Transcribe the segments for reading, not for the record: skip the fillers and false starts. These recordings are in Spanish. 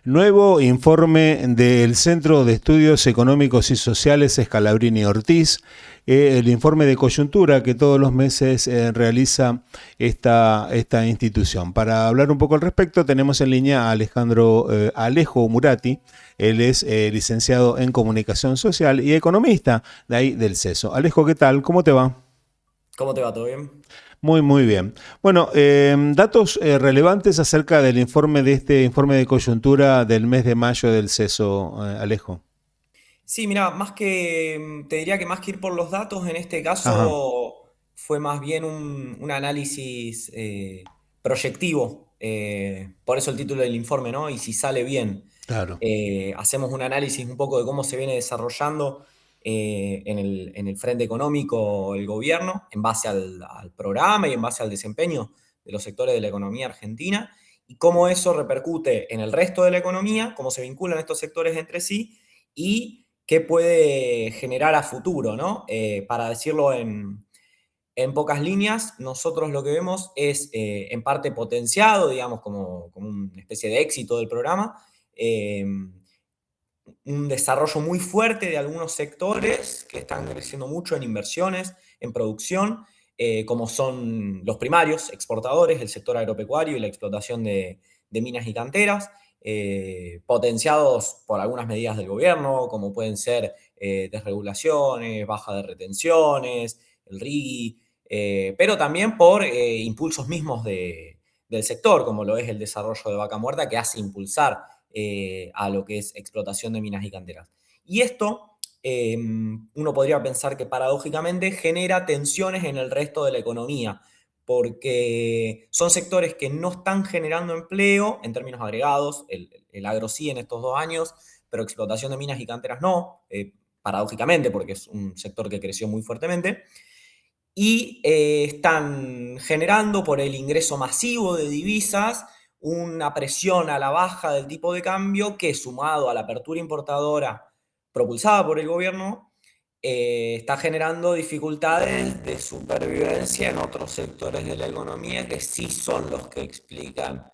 Nuevo informe del Centro de Estudios Económicos y Sociales Scalabrini Ortiz, el informe de coyuntura que todos los meses realiza esta institución. Para hablar un poco al respecto, tenemos en línea a Alejo Murati. Él es licenciado en Comunicación Social y economista de ahí del CESO. Alejo, ¿qué tal? ¿Cómo te va? ¿Cómo te va? ¿Todo bien? Muy, muy bien. Bueno, datos relevantes acerca del informe de este informe de coyuntura del mes de mayo del CESO, Alejo. Sí, mira, más que, te diría que más que ir por los datos, en este Ajá, caso fue más bien un análisis proyectivo, por eso el título del informe, ¿no? Y si sale bien. claro. Hacemos un análisis un poco de cómo se viene desarrollando en el frente económico el gobierno, en base al programa y en base al desempeño de los sectores de la economía argentina, y cómo eso repercute en el resto de la economía, cómo se vinculan estos sectores entre sí y qué puede generar a futuro, ¿no? Para decirlo en pocas líneas, nosotros lo que vemos es en parte potenciado, digamos, como una especie de éxito del programa, un desarrollo muy fuerte de algunos sectores que están creciendo mucho en inversiones, en producción, como son los primarios, exportadores, el sector agropecuario y la explotación de minas y canteras, potenciados por algunas medidas del gobierno, como pueden ser desregulaciones, baja de retenciones, el RIGI, pero también por impulsos mismos del sector, como lo es el desarrollo de vaca muerta, que hace impulsar a lo que es explotación de minas y canteras. Y esto, uno podría pensar que paradójicamente genera tensiones en el resto de la economía, porque son sectores que no están generando empleo en términos agregados, el agro sí en estos 2 años, pero explotación de minas y canteras no, paradójicamente, porque es un sector que creció muy fuertemente, y están generando por el ingreso masivo de divisas una presión a la baja del tipo de cambio que, sumado a la apertura importadora propulsada por el gobierno, está generando dificultades de supervivencia en otros sectores de la economía que sí son los que explican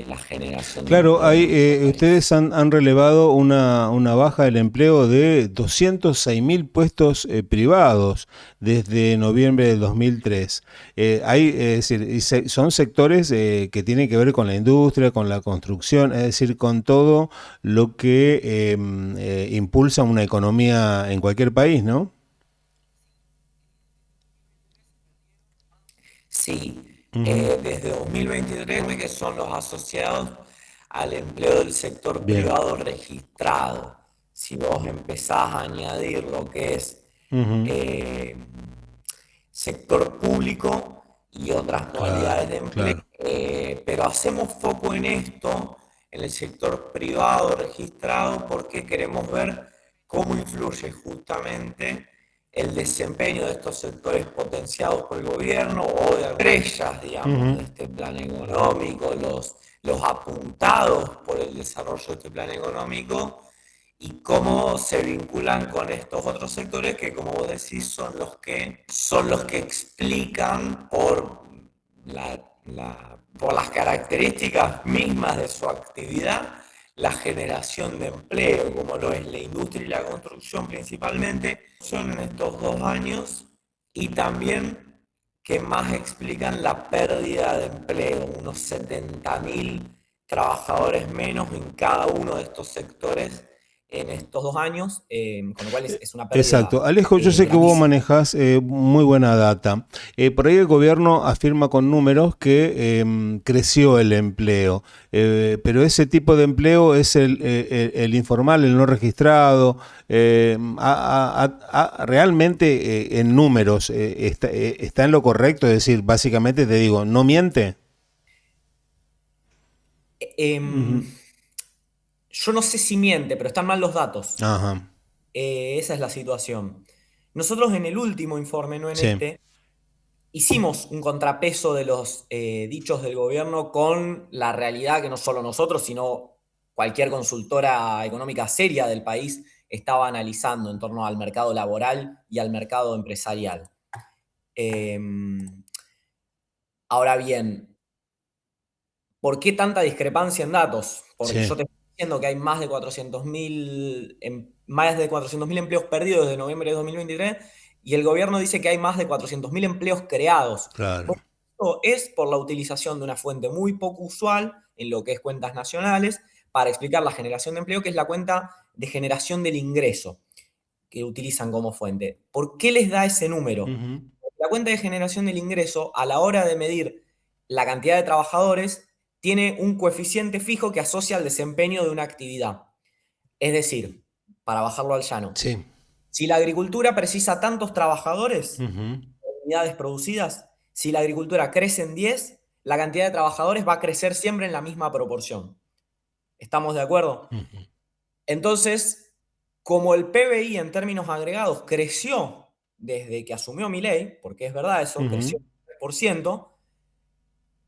la generación de Claro, empleo en nuestro país. ustedes han relevado una baja del empleo de 206.000 puestos privados desde noviembre del 2003. Es decir, son sectores que tienen que ver con la industria, con la construcción, es decir, con todo lo que impulsa una economía en cualquier país, ¿no? Sí, Ujú. desde 2023, que son los asociados al empleo del sector Bien. privado registrado. Si vos empezás a añadir lo que es Ujú. eh, sector público y otras modalidades Claro, de empleo, claro. pero hacemos foco en esto, en el sector privado registrado, porque queremos ver cómo influye justamente el desempeño de estos sectores potenciados por el gobierno o de estrellas, digamos, de Ujú. este plan económico, los apuntados por el desarrollo de este plan económico y cómo se vinculan con estos otros sectores que, como vos decís, son los que explican por las características mismas de su actividad la generación de empleo, como lo es la industria y la construcción principalmente, son en estos 2 años, y también que más explican la pérdida de empleo, unos 70.000 trabajadores menos en cada uno de estos sectores en estos 2 años, con lo cual es una pérdida Exacto. Alejo, yo sé que vos grandísima. manejás muy buena data. Por ahí el gobierno afirma con números que creció el empleo, pero ese tipo de empleo es el informal, el no registrado. Realmente en números está en lo correcto, es decir, básicamente te digo, ¿no miente? Em, Ujú. yo no sé si miente, pero están mal los datos. Ajá, Esa es la situación. Nosotros en el último informe, no en sí. este, hicimos un contrapeso de los dichos del gobierno con la realidad que no solo nosotros, sino cualquier consultora económica seria del país estaba analizando en torno al mercado laboral y al mercado empresarial. Eh, ahora bien, ¿por qué tanta discrepancia en datos? Porque Sí. yo te diciendo que hay más de 400.000 empleos perdidos desde noviembre de 2023 y el gobierno dice que hay más de 400.000 empleos creados. Claro. Bueno, esto es por la utilización de una fuente muy poco usual en lo que es cuentas nacionales para explicar la generación de empleo, que es la cuenta de generación del ingreso que utilizan como fuente. ¿Por qué les da ese número? Ujú. La cuenta de generación del ingreso, a la hora de medir la cantidad de trabajadores, tiene un coeficiente fijo que asocia al desempeño de una actividad. Es decir, para bajarlo al llano, Sí. si la agricultura precisa tantos trabajadores, Ujú. unidades producidas, si la agricultura crece en 10, la cantidad de trabajadores va a crecer siempre en la misma proporción. ¿Estamos de acuerdo? Ujú. Entonces, como el PBI en términos agregados creció desde que asumió Milei, porque es verdad eso, creció Ujú. 3%,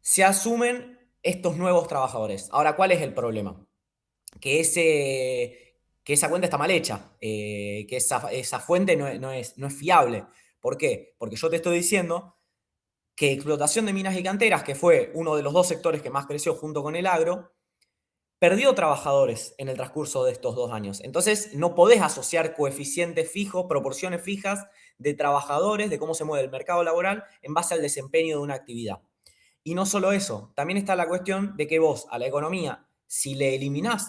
se asumen estos nuevos trabajadores. Ahora, ¿cuál es el problema? Que esa cuenta está mal hecha, que esa fuente no es fiable. ¿Por qué? Porque yo te estoy diciendo que explotación de minas y canteras, que fue uno de los dos sectores que más creció junto con el agro, perdió trabajadores en el transcurso de estos 2 años. Entonces, no podés asociar coeficientes fijos, proporciones fijas de trabajadores, de cómo se mueve el mercado laboral en base al desempeño de una actividad. Y no solo eso, también está la cuestión de que vos a la economía, si le eliminás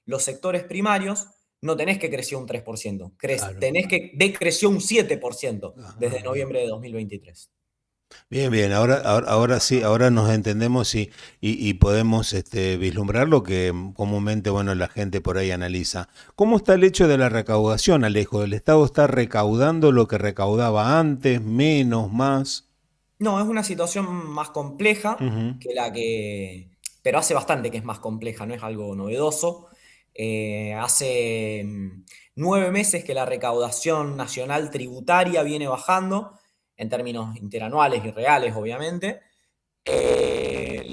los sectores primarios, no tenés que crecer un 3%, Claro. tenés que decreció un 7% desde Ajá, bien. noviembre de 2023. Bien, bien, ahora sí, ahora nos entendemos y podemos vislumbrar lo que comúnmente, bueno, la gente por ahí analiza. ¿Cómo está el hecho de la recaudación, Alejo? ¿El Estado está recaudando lo que recaudaba antes, menos, más? No, es una situación más compleja Ujú. que pero hace bastante que es más compleja, no es algo novedoso. Hace 9 meses que la recaudación nacional tributaria viene bajando, en términos interanuales y reales, obviamente,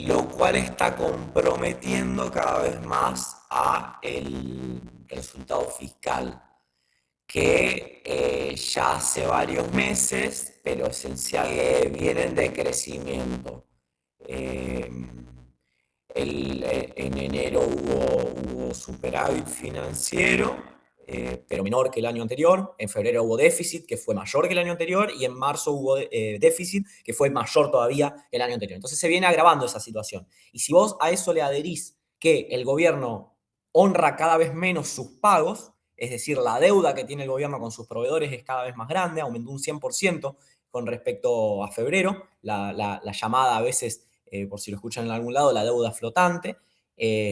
lo cual está comprometiendo cada vez más a el resultado fiscal que ya hace varios meses, pero esencialmente vienen de crecimiento. Eh, en enero hubo superávit financiero, pero menor que el año anterior. En febrero hubo déficit, que fue mayor que el año anterior. Y en marzo hubo déficit, que fue mayor todavía que el año anterior. Entonces se viene agravando esa situación. Y si vos a eso le adherís que el gobierno honra cada vez menos sus pagos, es decir, la deuda que tiene el gobierno con sus proveedores es cada vez más grande, aumentó un 100% con respecto a febrero, la llamada a veces, por si lo escuchan en algún lado, la deuda flotante.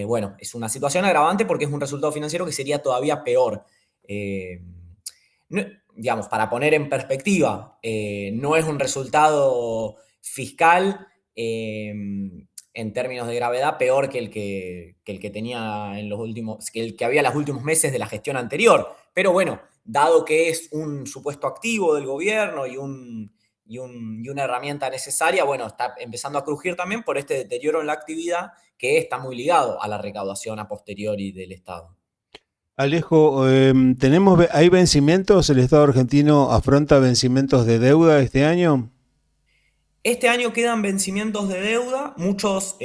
Bueno, es una situación agravante porque es un resultado financiero que sería todavía peor. Eh, no, digamos, para poner en perspectiva, no es un resultado fiscal en términos de gravedad peor que el que tenía en los últimos, que el que había en los últimos meses de la gestión anterior. Pero bueno, dado que es un supuesto activo del gobierno y una herramienta necesaria, bueno, está empezando a crujir también por este deterioro en la actividad que está muy ligado a la recaudación a posteriori del Estado. Alejo, ¿hay vencimientos? ¿El Estado argentino afronta vencimientos de deuda este año? Este año quedan vencimientos de deuda, muchos,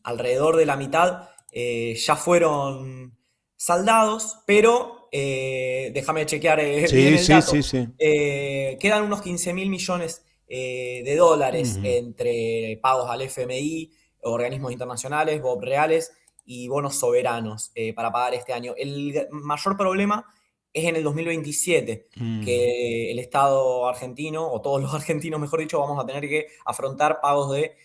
alrededor de la mitad, ya fueron saldados, pero déjame chequear bien Sí, el sí, dato. sí, sí. Quedan unos 15.000 millones de dólares Ujú. entre pagos al FMI, organismos internacionales, BOP reales y bonos soberanos para pagar este año. El mayor problema es en el 2027 Mm. que el Estado argentino, o todos los argentinos, mejor dicho, vamos a tener que afrontar pagos de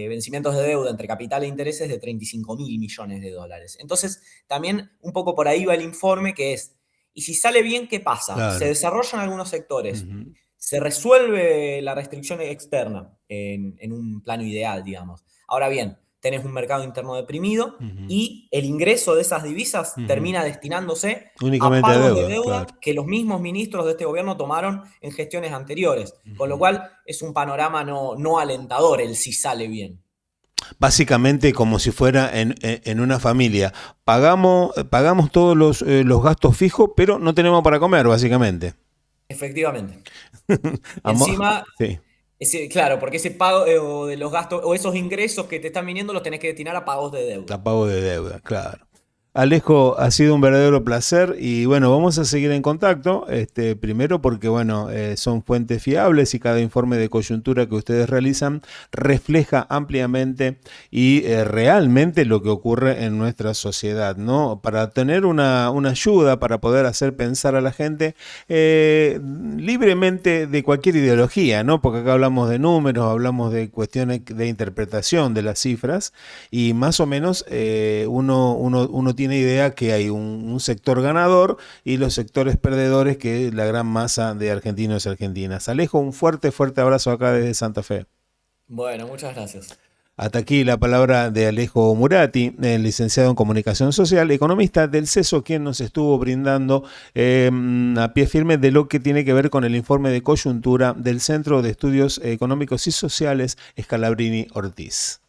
vencimientos de deuda entre capital e intereses de 35.000 millones de dólares. Entonces, también un poco por ahí va el informe que es, ¿y si sale bien, qué pasa? Se Claro. desarrollan algunos sectores, Ujú. se resuelve la restricción externa en un plano ideal, digamos. Ahora bien, tenés un mercado interno deprimido Ujú. y el ingreso de esas divisas Ujú. termina destinándose a Únicamente a pagos de deuda, claro. deuda que los mismos ministros de este gobierno tomaron en gestiones anteriores, con lo Ujú. cual es un panorama no alentador el si sale bien. Básicamente como si fuera en una familia. Pagamos todos los gastos fijos, pero no tenemos para comer, básicamente. Efectivamente. Y Amo- encima, sí, claro, porque ese pago o de los gastos o esos ingresos que te están viniendo los tenés que destinar a pagos de deuda. a pago de deuda, claro. Alejo, ha sido un verdadero placer y bueno, vamos a seguir en contacto. Primero porque bueno, son fuentes fiables y cada informe de coyuntura que ustedes realizan refleja ampliamente y realmente lo que ocurre en nuestra sociedad, ¿no? Para tener una ayuda, para poder hacer pensar a la gente libremente de cualquier ideología, ¿no? Porque acá hablamos de números, hablamos de cuestiones de interpretación de las cifras y más o menos uno tiene idea que hay un sector ganador y los sectores perdedores que la gran masa de argentinos y argentinas. Alejo, un fuerte, fuerte abrazo acá desde Santa Fe. Bueno, muchas gracias. Hasta aquí la palabra de Alejo Murati, licenciado en Comunicación Social, economista del CESO, quien nos estuvo brindando a pie firme de lo que tiene que ver con el informe de coyuntura del Centro de Estudios Económicos y Sociales Scalabrini Ortiz.